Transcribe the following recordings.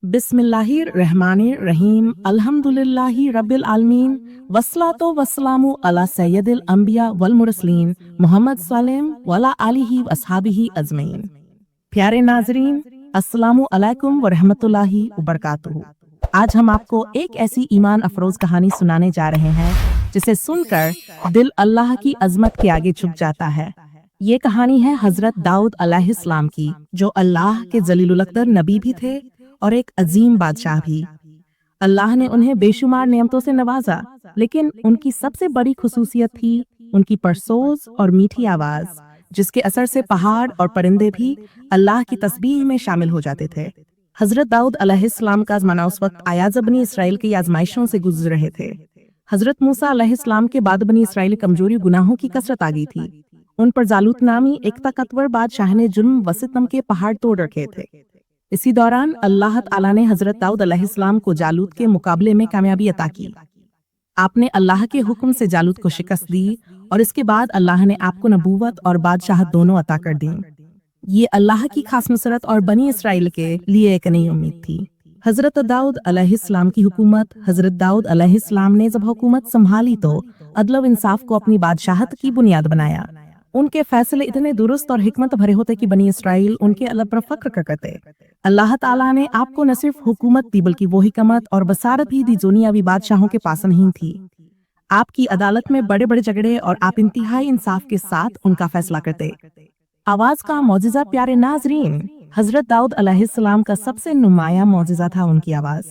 बिस्मिल्लाहिर्रहमानिर्रहीम अल्हम्दुलिल्लाहि रब्बिल आलमीन वस्सलातु वस्सलामु अला सय्यदिल अंबिया वल मुरसलीन मोहम्मद सल्लम वला आलिहि व अस्हाबिहि अजमईन। प्यारे नाजरीन, अस्सलामु अलैकुम व रहमतुल्लाहि व बरकातुहू। आज हम आपको एक ऐसी ईमान अफरोज कहानी सुनाने जा रहे हैं जिसे सुनकर दिल अल्लाह की अजमत के आगे झुक जाता है। ये कहानी है हजरत दाऊद अलैहिस्सलाम की, जो अल्लाह के जलीलुल अक़दर नबी भी थे और एक अजीम बादशाह भी। अल्लाह ने उन्हें बेशुमार नेमतों से नवाजा, लेकिन उनकी सबसे बड़ी खुसूसियत थी उनकी परसोज और मीठी आवाज, जिसके असर से पहाड़ और परिंदे भी अल्लाह की तस्बीह में शामिल हो जाते थे। हजरत दाऊद अलैहिस्सलाम का ज़माना उस वक्त आया जब बनी इसराइल की आजमाइशों से गुजर रहे थे। हजरत मूसा अलैहिस्सलाम के बाद बनी इसराइल कमजोरी गुनाहों की कसरत आ गई थी। उन पर जालूत नामी एक ताकतवर बादशाह ने जुल्म व सितम के पहाड़ तोड़ रखे थे। इसी दौरान अल्लाह ताला ने हजरत दाऊद अलैहिस्सलाम को जालूत के मुकाबले में कामयाबी अता की। आपने अल्लाह के हुक्म से जालूत को शिकस्त दी और इसके बाद अल्लाह ने आपको नबूवत और बादशाहत दोनों अता कर दी। ये अल्लाह की खास नुसरत और बनी इसराइल के लिए एक नई उम्मीद थी। हजरत दाऊद अलैहिस्सलाम की हुकूमत। हजरत दाऊद अलैहिस्सलाम ने जब हुकूमत संभाली तो अदल व इंसाफ को अपनी बादशाहत की बुनियाद बनाया। उनके फैसले इतने दुरुस्त और हिकमत भरे होते कि बनी इसराइल उनके अल्लाह पर फख्र करते। अल्लाह ताला ने आपको न सिर्फ हुकूमत दी बल्कि वो हिकमत और बसारत भी दी दुनियावी बादशाहों के पास नहीं थी। आपकी अदालत में बड़े बड़े झगड़े और आप इंतहाई इंसाफ के साथ उनका फैसला करते। आवाज का मौजिजा। प्यारे नाजरीन, हजरत दाऊद अलैहिस्सलाम का सबसे नुमाया मौजिजा था उनकी आवाज।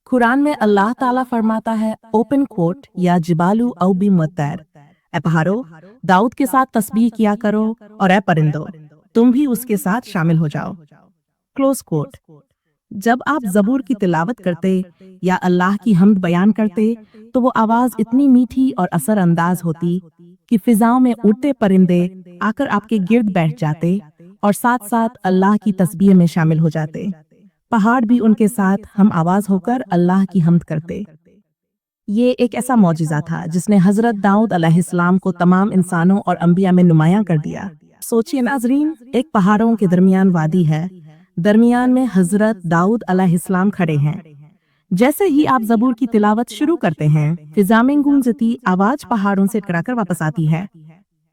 कुरान में अल्लाह ताला फरमाता है, ओपन कोट या जिबालू औ बी मुत्तर, ए पहाड़ों, दाऊद के साथ तस्बीह किया करो, और ए परिंदों, तुम भी उसके साथ शामिल हो जाओ। Close quote. जब आप ज़बूर की तिलावत करते या अल्लाह की हम्द बयान करते तो वो आवाज इतनी मीठी और असर अंदाज होती कि फिजाओं में उड़ते परिंदे आकर आपके गिर्द बैठ जाते और साथ साथ अल्लाह की तस्बीह में शामिल हो जाते। पहाड़ भी उनके साथ हम आवाज होकर अल्लाह की हम्द करते। ये एक ऐसा मौजिज़ा था जिसने हजरत दाऊद अलैहिस्सलाम को तमाम इंसानों और अंबिया में नुमायां कर दिया। सोचिए नाजरीन, एक पहाड़ों के दरमियान वादी है, दरमियान में हजरत दाऊद अलैहिस्सलाम खड़े हैं। जैसे ही आप ज़बूर की तिलावत शुरू करते हैं, फिजा में गूंजती आवाज पहाड़ों से टकराकर वापस आती है।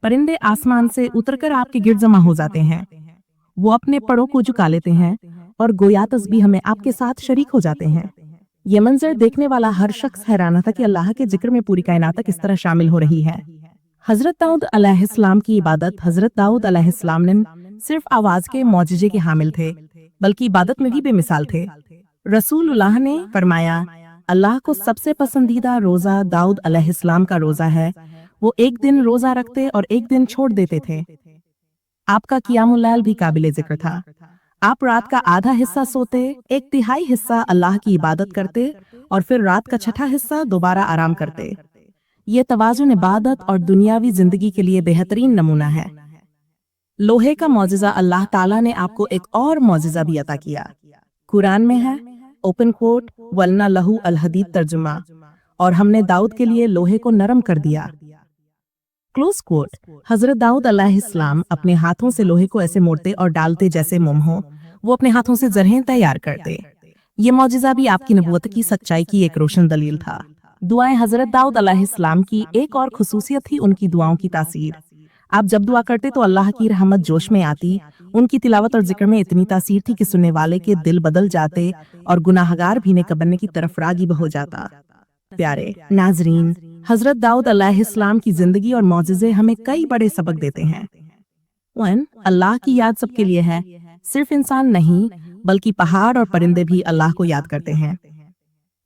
परिंदे आसमान से उतरकर आपके गिर्द जमा हो जाते हैं। वो अपने परों को झुका लेते हैं और गोया तस्बीह में आपके साथ शरीक हो जाते हैं। ये मंजर देखने वाला हर शख्स हैरान था कि अल्लाह के जिक्र में पूरी कायनात किस तरह शामिल हो रही है। हजरत दाऊद अलैहिस्सलाम की इबादत। हजरत दाऊद अलैहिस्सलाम ने सिर्फ आवाज के मौजिजे के हामिल थे, बल्कि इबादत में भी बेमिसाल थे। रसूलुल्लाह ने फरमाया, अल्लाह को सबसे पसंदीदा रोजा दाऊद अलैहिस्सलाम का रोजा है। वो एक दिन रोजा रखते और एक दिन छोड़ देते थे। आपका क़ियामुल लैल भी काबिले जिक्र था। आप रात का आधा हिस्सा सोते, एक तिहाई हिस्सा अल्लाह की इबादत करते और फिर रात का छठा हिस्सा दोबारा आराम करते। ये तवाज़ुन इबादत और दुनियावी जिंदगी के लिए बेहतरीन नमूना है। लोहे का मौजिज़ा। अल्लाह ताला ने आपको एक और मौजिज़ा भी अता किया। कुरान में है, ओपन कोट, वलना लहू अल हदीद तर्जुमा, और हमने दाऊद के लिए लोहे को नरम कर दिया। Close quote. हजरत दाऊद अलैहिस्सलाम अपने हाथों से लोहे को ऐसे मोड़ते और डालते जैसे मोम हो। वो अपने हाथों से जरहें तैयार करते। ये मौजिज़ा भी आपकी नबूवत की सच्चाई की एक रोशन दलील था। दुआएं। हजरत दाऊद अलैहिस्सलाम की एक और खुसूसियत थी उनकी दुआओं की तासीर। आप जब दुआ करते तो अल्लाह की रहमत जोश में आती। उनकी तिलावत और जिक्र में इतनी तासीर थी कि सुनने वाले के दिल बदल जाते और गुनाहगार भीने कबरने की तरफ राग़िब हो जाता। प्यारे नाजरीन, हजरत दाऊद अलैहिस्सलाम की जिंदगी और मौजिज़े हमें कई बड़े सबक देते हैं। 1. अल्लाह की याद सबके लिए है। सिर्फ इंसान नहीं, बल्कि पहाड़ और परिंदे भी अल्लाह को याद करते हैं।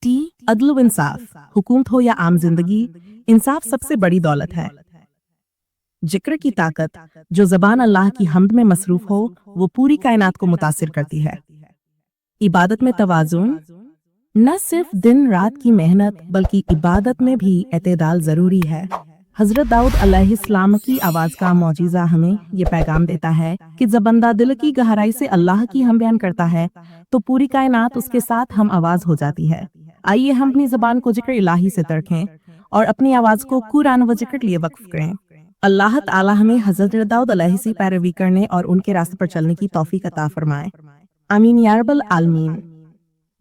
टी. अदल व इंसाफ। हुकूमत हो या आम जिंदगी, इंसाफ सबसे बड़ी दौलत है। जिक्र की ताकत। जो ज़बान अल्लाह की हम्द में मसरूफ हो वो पूरी कायनात को मुतासिर करती है। इबादत में तवाज़ुन। न सिर्फ दिन रात की मेहनत बल्कि इबादत में भी एतदाल जरूरी है। हजरत दाऊद अलैहिस्सलाम की आवाज का मौजिज़ा हमें ये पैगाम देता है कि जब बंदा दिल की गहराई से अल्लाह की हम बयान करता है तो पूरी कायनात उसके साथ हम आवाज हो जाती है। आइए हम अपनी ज़बान को जिक्र इलाही से तरखें और अपनी आवाज को कुरान व जिक्र के लिए वक्फ करें। अल्लाह ताला हमें हजरत दाऊद अलैहि से पैरवी करने और उनके रास्ते पर चलने की तौफीक अता फरमाए। آمین یا رب العالمین۔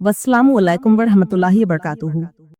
والسلام علیکم ورحمۃ اللہ وبرکاتہ۔